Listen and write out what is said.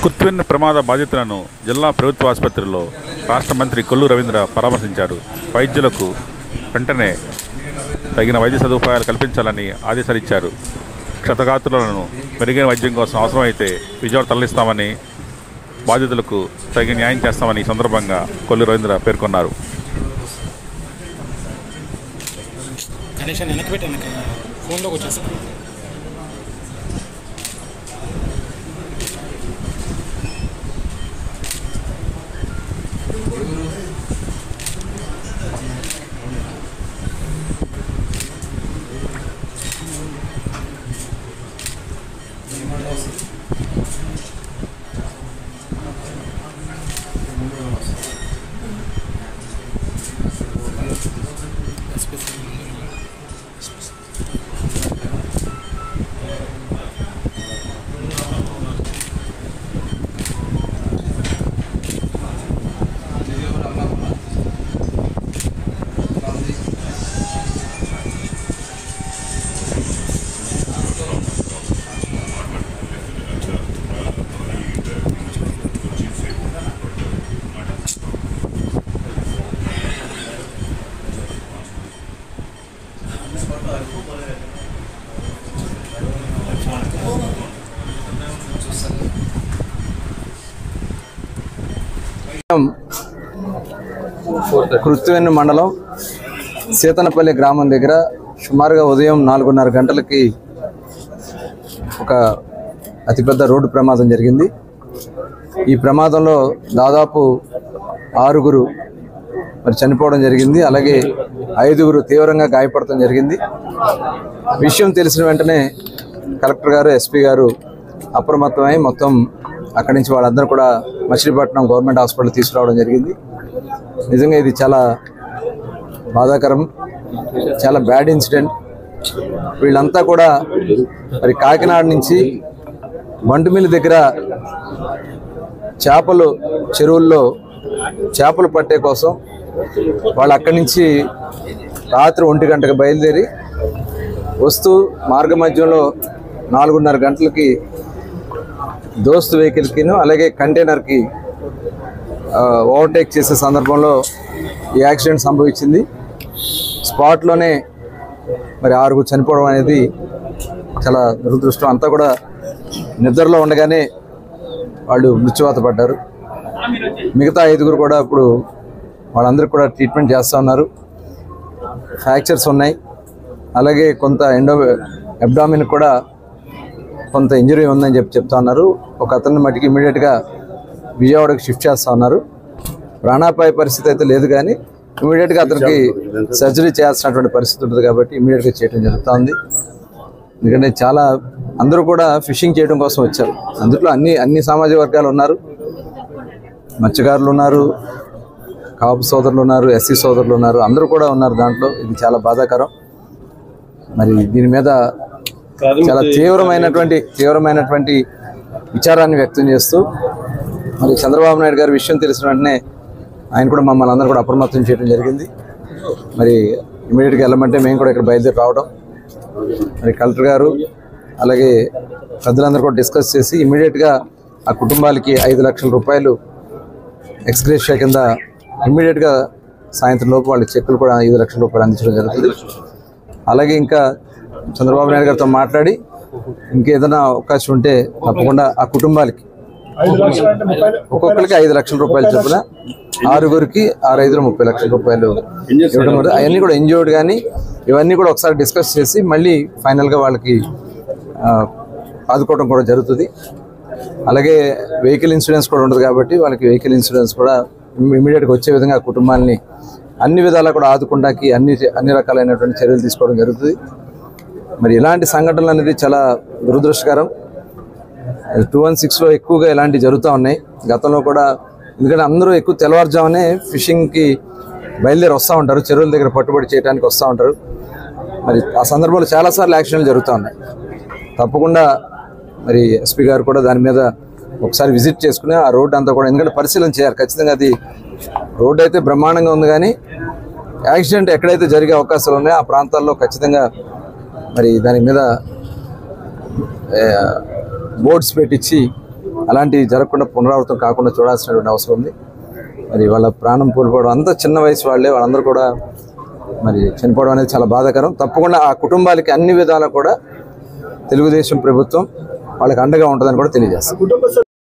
కుత్వెన్ ప్రమాద బాధితులను జిల్లా ప్రభుత్వ ఆసుపత్రిలో రాష్ట్ర మంత్రి కొల్లు రవీంద్ర పరామర్శించారు. వైద్యులకు వెంటనే తగిన వైద్య సదుపాయాలు కల్పించాలని ఆదేశాలు ఇచ్చారు. క్షతగాత్రులను మెరుగైన వైద్యం కోసం అవసరమైతే విజయవాడ తరలిస్తామని, బాధితులకు తగిన న్యాయం చేస్తామని ఈ సందర్భంగా కొల్లు రవీంద్ర పేర్కొన్నారు. కుత్వెన్ మండలం సీతనపల్లి గ్రామం దగ్గర సుమారుగా ఉదయం 4:30 గంటలకి ఒక అతిపెద్ద రోడ్డు ప్రమాదం జరిగింది. ఈ ప్రమాదంలో దాదాపు 6 చనిపోవడం జరిగింది. అలాగే 5 తీవ్రంగా గాయపడటం జరిగింది. విషయం తెలిసిన వెంటనే కలెక్టర్ గారు, ఎస్పీ గారు అప్రమత్తమై మొత్తం అక్కడి నుంచి వాళ్ళందరూ కూడా మచిలీపట్నం గవర్నమెంట్ హాస్పిటల్ తీసుకురావడం జరిగింది. నిజంగా ఇది చాలా బాధాకరం, చాలా బ్యాడ్ ఇన్సిడెంట్. వీళ్ళంతా కూడా మరి కాకినాడ నుంచి బంటుమిల్లి దగ్గర చేపలు చెరువుల్లో చేపలు పట్టే కోసం వాళ్ళు అక్కడి నుంచి రాత్రి 1 గంటకు బయలుదేరి వస్తూ మార్గ మధ్యంలో 4:30 గంటలకి దోస్తు వెహికల్కి అలాగే కంటైనర్కి ఓవర్టేక్ చేసే సందర్భంలో ఈ యాక్సిడెంట్ సంభవించింది. స్పాట్లోనే మరి 6 చనిపోవడం అనేది చాలా దురదృష్టం. అంతా కూడా నిద్రలో ఉండగానే వాళ్ళు మృత్యువాత పడ్డారు. మిగతా 5 కూడా ఇప్పుడు వాళ్ళందరికీ కూడా ట్రీట్మెంట్ చేస్తూ ఉన్నారు. ఫ్రాక్చర్స్ ఉన్నాయి. అలాగే కొంత అబ్డామిన్ కూడా కొంత ఇంజరీ ఉందని చెప్తా ఉన్నారు. ఒక అతన్ని మటుకు ఇమీడియట్గా విజయవాడకి షిఫ్ట్ చేస్తూ ఉన్నారు. ప్రాణాపాయ పరిస్థితి అయితే లేదు, కానీ ఇమీడియట్గా అతనికి సర్జరీ చేయాల్సినటువంటి పరిస్థితి ఉంటుంది కాబట్టి ఇమీడియట్గా చేయడం జరుగుతూ ఉంది. ఎందుకంటే చాలా అందరూ కూడా ఫిషింగ్ చేయడం కోసం వచ్చారు. అందులో అన్ని సామాజిక వర్గాలు ఉన్నారు. మత్స్యకారులు ఉన్నారు, కాపు సోదరులు ఉన్నారు, ఎస్సీ సోదరులు ఉన్నారు, అందరూ కూడా ఉన్నారు దాంట్లో. ఇది చాలా బాధాకరం. మరి దీని మీద చాలా తీవ్రమైనటువంటి విచారాన్ని వ్యక్తం చేస్తూ మరి చంద్రబాబు నాయుడు గారి విషయం తెలిసిన వెంటనే ఆయన కూడా మమ్మల్ని అందరూ కూడా అప్రమత్తం చేయడం జరిగింది. మరి ఇమీడియట్గా వెళ్ళమంటే మేము కూడా ఇక్కడ బయలుదేరి రావడం, మరి కలెక్టర్ గారు అలాగే పెద్దలందరూ కూడా డిస్కస్ చేసి ఇమీడియట్గా ఆ కుటుంబాలకి 5 లక్షల రూపాయలు ఎక్స్గ్రేషియా కింద ఇమీడియట్గా సాయంత్రం లోపు వాళ్ళ చెక్కులు కూడా 5 లక్షల రూపాయలు అందించడం జరుగుతుంది. అలాగే ఇంకా చంద్రబాబు నాయుడు గారితో మాట్లాడి ఇంకేదైనా అవకాశం ఉంటే తప్పకుండా ఆ కుటుంబాలకి ఒక్కొక్కరికి 5 లక్షల రూపాయలు చొప్పున 6కి 6×5 30 లక్షల రూపాయలు ఇవ్వడం. అవన్నీ కూడా ఇంజూర్డ్ కానీ ఇవన్నీ కూడా ఒకసారి డిస్కస్ చేసి మళ్ళీ ఫైనల్గా వాళ్ళకి ఆదుకోవడం కూడా జరుగుతుంది. అలాగే వెహికల్ ఇన్సూరెన్స్ కూడా ఉంటుంది కాబట్టి వాళ్ళకి వెహికల్ ఇన్సూరెన్స్ కూడా ఇమీడియట్గా వచ్చే విధంగా కుటుంబాన్ని అన్ని విధాలా కూడా ఆదుకోవడానికి అన్ని రకాలైనటువంటి చర్యలు తీసుకోవడం జరుగుతుంది. మరి ఇలాంటి సంఘటనలు అనేది చాలా దురదృష్టకరం. 216లో ఎక్కువగా ఇలాంటివి జరుగుతూ ఉన్నాయి గతంలో కూడా. ఎందుకంటే అందరూ ఎక్కువ తెల్లవారుజామునే ఫిషింగ్కి బయలుదేరి వస్తూ ఉంటారు, చెరువుల దగ్గర పట్టుబడి చేయడానికి వస్తూ ఉంటారు. మరి ఆ సందర్భంలో చాలాసార్లు యాక్సిడెంట్లు జరుగుతూ ఉన్నాయి. తప్పకుండా మరి ఎస్పీ గారు కూడా దాని మీద ఒకసారి విజిట్ చేసుకుని ఆ రోడ్డు అంతా కూడా ఎందుకంటే పరిశీలన చేయాలి ఖచ్చితంగా. అది రోడ్డు అయితే బ్రహ్మాండంగా ఉంది, కానీ యాక్సిడెంట్ ఎక్కడైతే జరిగే అవకాశాలు ఉన్నాయో ఆ ప్రాంతాల్లో ఖచ్చితంగా మరి దాని మీద బోర్డ్స్ పెట్టించి అలాంటివి జరగకుండా పునరావృతం కాకుండా చూడాల్సినటువంటి అవసరం ఉంది. మరి వాళ్ళ ప్రాణం కోల్పోవడం, అంత చిన్న వయసు వాళ్ళందరూ కూడా మరి చనిపోవడం అనేది చాలా బాధాకరం. తప్పకుండా ఆ కుటుంబాలకి అన్ని విధాలా కూడా తెలుగుదేశం ప్రభుత్వం వాళ్ళకి అండగా ఉంటుందని కూడా తెలియజేస్తాం.